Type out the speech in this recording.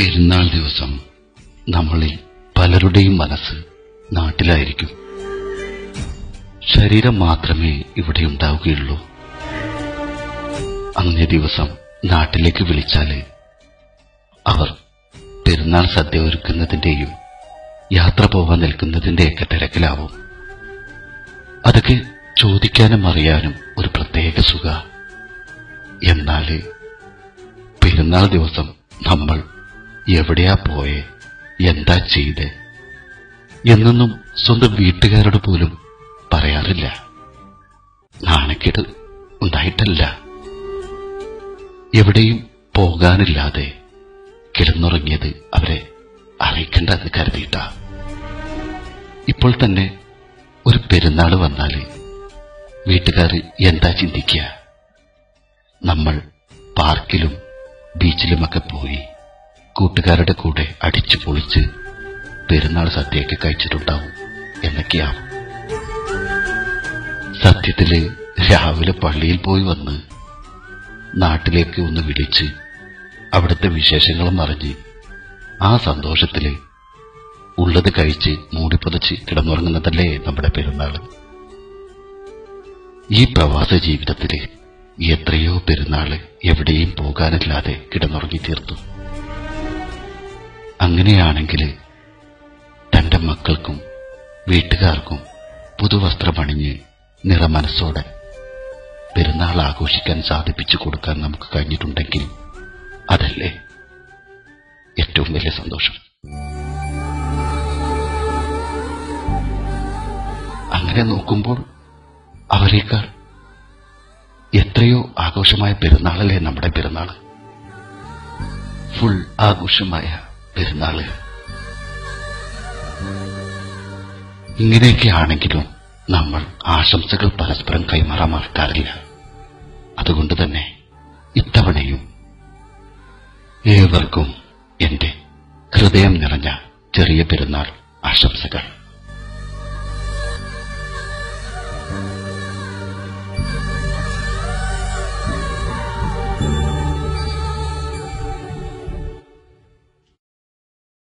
പെരുന്നാൾ ദിവസം നമ്മളിൽ പലരുടെയും മനസ്സ് നാട്ടിലായിരിക്കും. ശരീരം മാത്രമേ ഇവിടെ ഉണ്ടാവുകയുള്ളൂ. അന്നേ ദിവസം നാട്ടിലേക്ക് വിളിച്ചാല് അവർ പെരുന്നാൾ സദ്യ ഒരുക്കുന്നതിന്റെയും യാത്ര പോവാൻ നിൽക്കുന്നതിന്റെയൊക്കെ തിരക്കിലാവും. അതൊക്കെ ചോദിക്കാനും അറിയാനും ഒരു പ്രത്യേക സുഖ. എന്നാല് പെരുന്നാൾ ദിവസം നമ്മൾ എവിടെയാ പോയെ, എന്താ ചെയ്ത് എന്നൊന്നും സ്വന്തം വീട്ടുകാരോട് പോലും പറയാറില്ല. നാണക്കേട് ഉണ്ടായിട്ടല്ല, എവിടെയും പോകാനില്ലാതെ കിടന്നുറങ്ങിയത് അവരെ അറിയിക്കണ്ടെന്ന് കരുതിയിട്ട. ഇപ്പോൾ തന്നെ ഒരു പെരുന്നാൾ വന്നാല് വീട്ടുകാർ എന്താ ചിന്തിക്കുക? നമ്മൾ പാർക്കിലും ബീച്ചിലുമൊക്കെ പോയി കൂട്ടുകാരുടെ കൂടെ അടിച്ചു പൊളിച്ച് പെരുന്നാൾ സദ്യയൊക്കെ കഴിച്ചിട്ടുണ്ടാവും എന്നൊക്കെയാവും. സത്യത്തില് രാവിലെ പള്ളിയിൽ പോയി വന്ന് നാട്ടിലേക്ക് ഒന്ന് വിളിച്ച് അവിടുത്തെ വിശേഷങ്ങളും അറിഞ്ഞ് ആ സന്തോഷത്തില് ഉള്ളത് കഴിച്ച് മൂടിപ്പുതച്ച് കിടന്നുറങ്ങുന്നതല്ലേ നമ്മുടെ പെരുന്നാൾ. ഈ പ്രവാസ ജീവിതത്തില് എത്രയോ പെരുന്നാള് എവിടെയും പോകാനില്ലാതെ കിടന്നുറങ്ങി തീർത്തു. അങ്ങനെയാണെങ്കിൽ തന്റെ മക്കൾക്കും വീട്ടുകാർക്കും പുതുവസ്ത്രമണിഞ്ഞ് നിറമനസ്സോടെ പെരുന്നാൾ ആഘോഷിക്കാൻ സാധിപ്പിച്ചു കൊടുക്കാൻ നമുക്ക് കഴിഞ്ഞിട്ടുണ്ടെങ്കിൽ അതല്ലേ ഏറ്റവും വലിയ സന്തോഷം. അങ്ങനെ നോക്കുമ്പോൾ അവരേക്കാൾ എത്രയോ ആഘോഷമായ പെരുന്നാളല്ലേ നമ്മുടെ പെരുന്നാള്. ഫുൾ ആഘോഷമായ പെരുന്നാള്. ഇങ്ങനെയൊക്കെ ആണെങ്കിലും നമ്മൾ ആശംസകൾ പരസ്പരം കൈമാറാൻ മറക്കാറില്ല. അതുകൊണ്ട് തന്നെ ഇത്തവണയും ഏവർക്കും എന്റെ ഹൃദയം നിറഞ്ഞ ചെറിയ പെരുന്നാൾ ആശംസകൾ.